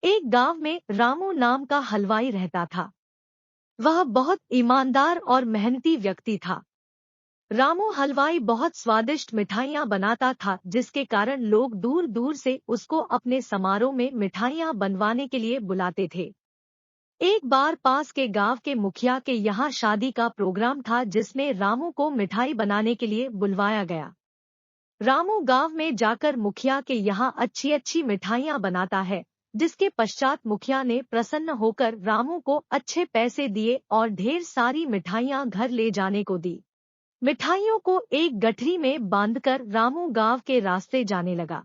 एक गांव में रामू नाम का हलवाई रहता था। वह बहुत ईमानदार और मेहनती व्यक्ति था। रामू हलवाई बहुत स्वादिष्ट मिठाइयाँ बनाता था, जिसके कारण लोग दूर दूर से उसको अपने समारोह में मिठाइयाँ बनवाने के लिए बुलाते थे। एक बार पास के गांव के मुखिया के यहाँ शादी का प्रोग्राम था, जिसमें रामू को मिठाई बनाने के लिए बुलवाया गया। रामू गांव में जाकर मुखिया के यहाँ अच्छी अच्छी मिठाइयाँ बनाता है, जिसके पश्चात मुखिया ने प्रसन्न होकर रामू को अच्छे पैसे दिए और ढेर सारी मिठाइयाँ घर ले जाने को दी। मिठाइयों को एक गठरी में बांधकर रामू गांव के रास्ते जाने लगा।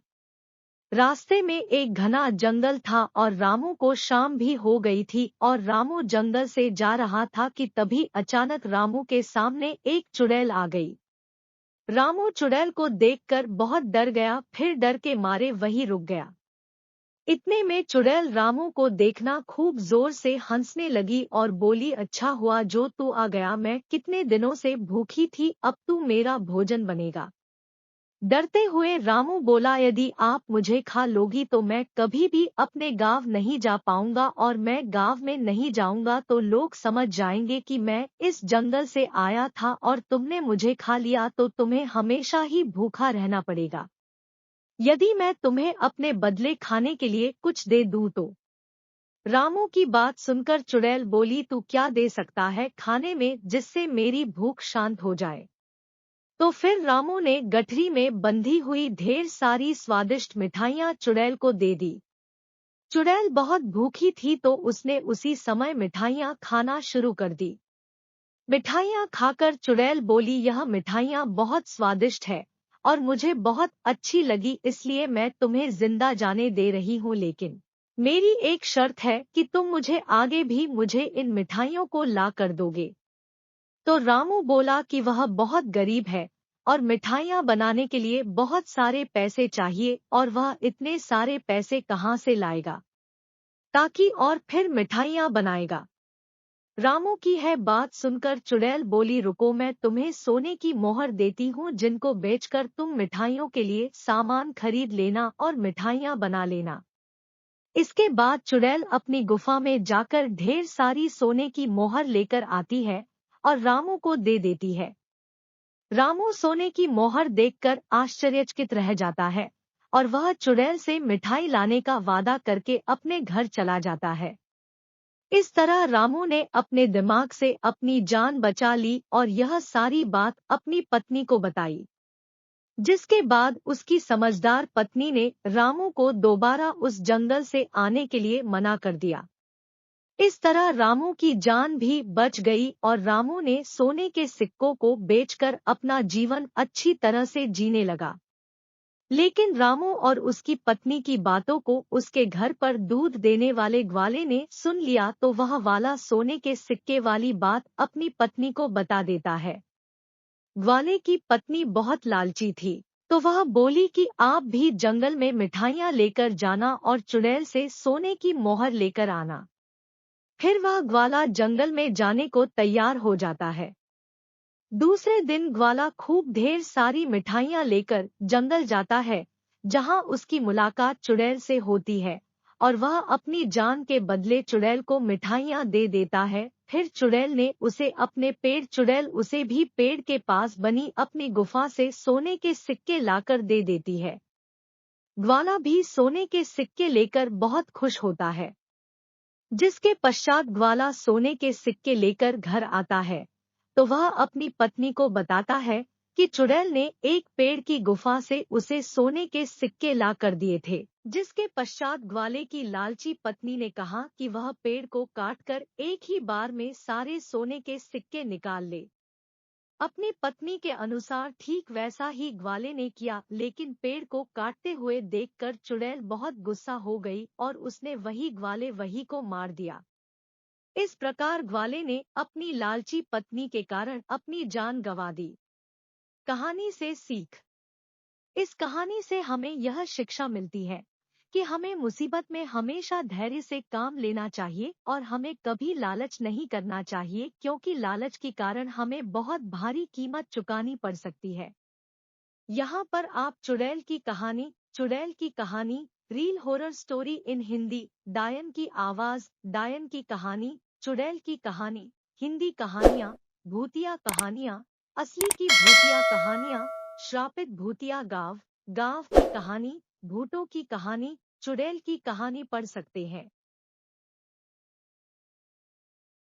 रास्ते में एक घना जंगल था और रामू को शाम भी हो गई थी और रामू जंगल से जा रहा था कि तभी अचानक रामू के सामने एक चुड़ैल आ गई। रामू चुड़ैल को देखकर बहुत डर गया, फिर डर के मारे वहीं रुक गया। इतने में चुड़ैल रामू को देखना खूब जोर से हंसने लगी और बोली, अच्छा हुआ जो तू आ गया, मैं कितने दिनों से भूखी थी, अब तू मेरा भोजन बनेगा। डरते हुए रामू बोला, यदि आप मुझे खा लोगी तो मैं कभी भी अपने गांव नहीं जा पाऊंगा और मैं गांव में नहीं जाऊंगा तो लोग समझ जाएंगे कि मैं इस जंगल से आया था और तुमने मुझे खा लिया तो तुम्हें हमेशा ही भूखा रहना पड़ेगा। यदि मैं तुम्हें अपने बदले खाने के लिए कुछ दे दूं तो। रामू की बात सुनकर चुड़ैल बोली, तू क्या दे सकता है खाने में जिससे मेरी भूख शांत हो जाए। तो फिर रामू ने गठरी में बंधी हुई ढेर सारी स्वादिष्ट मिठाइयाँ चुड़ैल को दे दी। चुड़ैल बहुत भूखी थी तो उसने उसी समय मिठाइयाँ खाना शुरू कर दी। मिठाइयाँ खाकर चुड़ैल बोली, यह मिठाइयाँ बहुत स्वादिष्ट है और मुझे बहुत अच्छी लगी, इसलिए मैं तुम्हें जिंदा जाने दे रही हूँ, लेकिन मेरी एक शर्त है कि तुम मुझे आगे भी मुझे इन मिठाइयों को ला कर दोगे। तो रामू बोला कि वह बहुत गरीब है और मिठाइयाँ बनाने के लिए बहुत सारे पैसे चाहिए और वह इतने सारे पैसे कहाँ से लाएगा ताकि और फिर मिठाइयाँ बनाएगा। रामू की है बात सुनकर चुड़ैल बोली, रुको, मैं तुम्हें सोने की मोहर देती हूँ, जिनको बेचकर तुम मिठाइयों के लिए सामान खरीद लेना और मिठाइयाँ बना लेना। इसके बाद चुड़ैल अपनी गुफा में जाकर ढेर सारी सोने की मोहर लेकर आती है और रामू को दे देती है। रामू सोने की मोहर देखकर आश्चर्यचकित रह जाता है और वह चुड़ैल से मिठाई लाने का वादा करके अपने घर चला जाता है। इस तरह रामू ने अपने दिमाग से अपनी जान बचा ली और यह सारी बात अपनी पत्नी को बताई, जिसके बाद उसकी समझदार पत्नी ने रामू को दोबारा उस जंगल से आने के लिए मना कर दिया। इस तरह रामू की जान भी बच गई और रामू ने सोने के सिक्कों को बेचकर अपना जीवन अच्छी तरह से जीने लगा। लेकिन रामू और उसकी पत्नी की बातों को उसके घर पर दूध देने वाले ग्वाले ने सुन लिया तो वह वाला सोने के सिक्के वाली बात अपनी पत्नी को बता देता है। ग्वाले की पत्नी बहुत लालची थी, तो वह बोली कि आप भी जंगल में मिठाइयाँ लेकर जाना और चुड़ैल से सोने की मोहर लेकर आना। फिर वह ग्वाला जंगल में जाने को तैयार हो जाता है। दूसरे दिन ग्वाला खूब ढेर सारी मिठाइयाँ लेकर जंगल जाता है, जहाँ उसकी मुलाकात चुड़ैल से होती है और वह अपनी जान के बदले चुड़ैल को मिठाइयाँ दे देता है। फिर चुड़ैल ने उसे अपने चुड़ैल उसे भी पेड़ के पास बनी अपनी गुफा से सोने के सिक्के लाकर दे देती है। ग्वाला भी सोने के सिक्के लेकर बहुत खुश होता है। जिसके पश्चात ग्वाला सोने के सिक्के लेकर घर आता है तो वह अपनी पत्नी को बताता है कि चुड़ैल ने एक पेड़ की गुफा से उसे सोने के सिक्के ला कर दिए थे। जिसके पश्चात ग्वाले की लालची पत्नी ने कहा कि वह पेड़ को काटकर एक ही बार में सारे सोने के सिक्के निकाल ले। अपनी पत्नी के अनुसार ठीक वैसा ही ग्वाले ने किया, लेकिन पेड़ को काटते हुए देखकर चुड़ैल बहुत गुस्सा हो गई और उसने वही ग्वाले वही को मार दिया। इस प्रकार ग्वाले ने अपनी लालची पत्नी के कारण अपनी जान गंवा दी। कहानी से सीख। इस कहानी से हमें यह शिक्षा मिलती है कि हमें मुसीबत में हमेशा धैर्य से काम लेना चाहिए और हमें कभी लालच नहीं करना चाहिए, क्योंकि लालच के कारण हमें बहुत भारी कीमत चुकानी पड़ सकती है। यहाँ पर आप चुड़ैल की कहानी reel horror story in Hindi, डायन की आवाज, डायन की कहानी, चुड़ैल की कहानी, हिंदी कहानियाँ, भूतिया कहानियाँ, असली की भूतिया कहानियाँ, श्रापित भूतिया गाँव, गाँव की कहानी, भूतों की कहानी, चुड़ैल की कहानी पढ़ सकते हैं।